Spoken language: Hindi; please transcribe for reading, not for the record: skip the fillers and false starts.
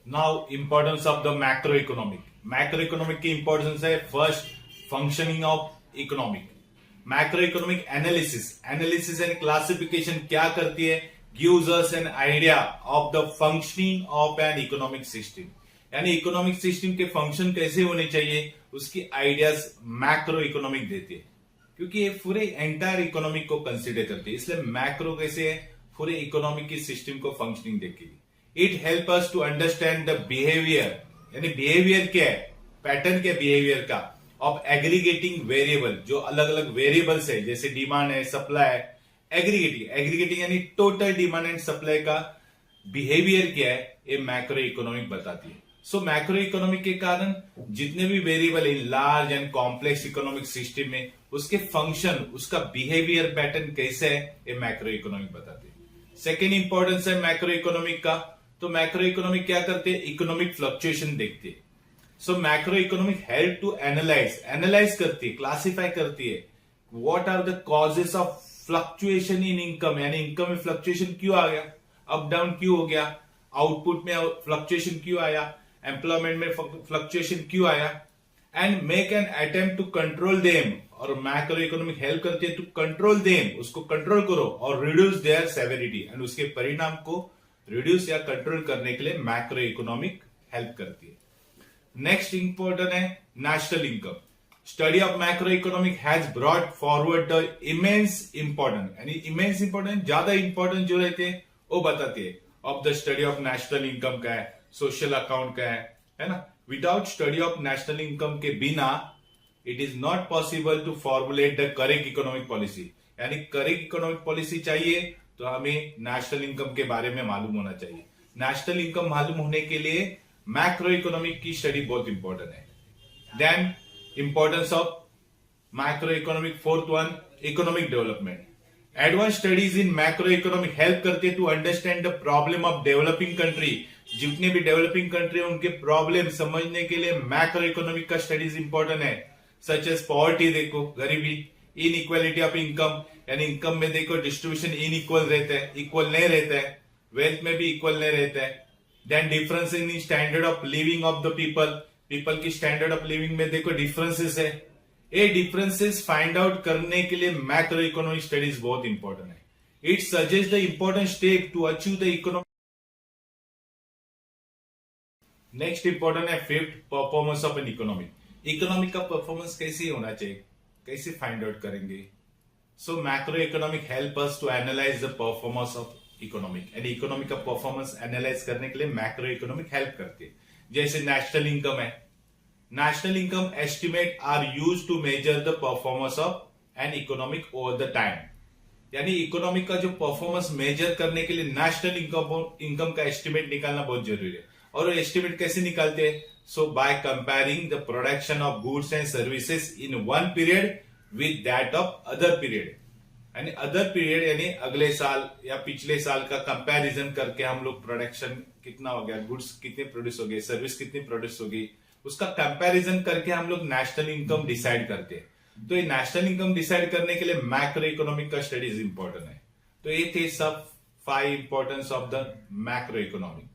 Now importance of the macro economic. Macro economic की इंपॉर्टेंस है first functioning of economic. Macro economic analysis and classification क्या करती है, gives us an idea of the functioning of an economic system, यानी इकोनॉमिक सिस्टम के फंक्शन कैसे होने चाहिए उसकी आइडियाज मैक्रो इकोनॉमिक देती है, क्योंकि ये पूरे एंटायर इकोनॉमिक को कंसिडर करती है। इसलिए मैक्रो कैसे है, पूरे इकोनॉमिक की सिस्टम को फंक्शनिंग देखेगी। It help us to understand the behaviour, यानी बिहेवियर क्या है, पैटर्न के बिहेवियर का, ऑफ एग्रीगेटिंग वेरिएबल, जो अलग अलग वेरिएबल्स है जैसे डिमांड है, सप्लाई है। एग्रीगेटिंग यानी टोटल डिमांड एंड सप्लाई का बिहेवियर क्या है, ये मैक्रो इकोनॉमिक बताती है। सो मैक्रो इकोनॉमिक के कारण जितने भी variable in large and complex economic system में उसके फंक्शन, उसका बिहेवियर पैटर्न कैसे है, ये मैक्रो इकोनॉमिक बताते हैं। सेकेंड इंपॉर्टेंस है मैक्रो इकोनॉमिक का, तो मैक्रो इकोनॉमिक क्या करते हैं, इकोनॉमिक फ्लक्चुएशन देखते हैं। So macro economic help to analyse करती है, क्लासिफाई करती है what are the causes of fluctuation in income, यानी इनकम में फ्लक्चुएशन क्यों आ गया, अप डाउन क्यों हो गया, आउटपुट में फ्लक्चुएशन क्यों आया, एम्प्लॉयमेंट में फ्लक्चुएशन क्यों आया, and make an attempt to control them. और मैक्रो इकोनॉमिक हेल्प करती है टू कंट्रोल देम, उसको कंट्रोल करो और रिड्यूस देयर सेवेरिटी, एंड उसके परिणाम को रिड्यूस या कंट्रोल करने के लिए मैक्रो इकोनॉमिक हेल्प करती है। नेक्स्ट इंपॉर्टेंट है national income. Study of macro economic has brought forward the immense important, यानी इमेंस इंपॉर्टेंट, ज्यादा इंपॉर्टेंट जो रहते हैं वो बताते हैं of the study of national income का है, सोशल अकाउंट का है ना। Without study of national income के बिना it is not possible to formulate the correct economic policy, यानी करेक्ट इकोनॉमिक पॉलिसी चाहिए तो हमें नेशनल इनकम के बारे में मालूम होना चाहिए। नेशनल इनकम मालूम होने के लिए मैक्रो इकोनॉमिक की स्टडी बहुत इंपॉर्टेंट है। Then importance of macro economic, fourth one economic development. Advance studies in macro economic help करते हैं to understand the problem of developing country. जितने भी डेवलपिंग कंट्री है उनके प्रॉब्लम समझने के लिए मैक्रो इकोनॉमिक का स्टडीज इंपॉर्टेंट है। सच एज पॉवर्टी, देखो गरीबी, इन इक्वालिटी ऑफ इनकम, यानी इनकम में देखो डिस्ट्रीब्यूशन इन इक्वल रहता है, इक्वल नहीं रहता है, वेल्थ में भी इक्वल नहीं रहता है। Then difference in standard of living of the people की स्टैंडर्ड ऑफ लिविंग में देखो डिफरेंसेस है। ये डिफरेंसेस फाइंड आउट करने के लिए मैक्रो इकोनॉमिक स्टडीज बहुत इंपॉर्टेंट है। It suggest the important step to achieve the economic. Next important है fifth, performance of an economic. Economic का परफॉर्मेंस कैसे होना चाहिए, कैसे फाइंड आउट करेंगे। So macro economic help us to analyse the performance of economic, यानी इकोनॉमिक का परफॉर्मेंस एनालाइज करने के लिए मैक्रो इकोनॉमिक हेल्प करती है। जैसे नेशनल इनकम है, national income estimate are use to measure the performance of an economic over the time, यानी इकोनॉमिक का जो परफॉर्मेंस मेजर करने के लिए नेशनल इनकम का एस्टिमेट निकालना बहुत जरूरी है। और एस्टिमेट कैसे निकालते हैं, so by comparing the production of goods and services in one period with that of other period, यानी अदर पीरियड यानी अगले साल या पिछले साल का कंपैरिजन करके हम लोग प्रोडक्शन कितना हो गया, गुड्स कितने प्रोड्यूस हो गए, सर्विस कितनी प्रोड्यूस हो गई, उसका कंपैरिजन करके हम लोग नेशनल इनकम डिसाइड करते हैं। तो ये नेशनल इनकम डिसाइड करने के लिए मैक्रो इकोनॉमिक का स्टडीज इंपॉर्टेंट है। तो ये थे सब 5 importance of the macro economic.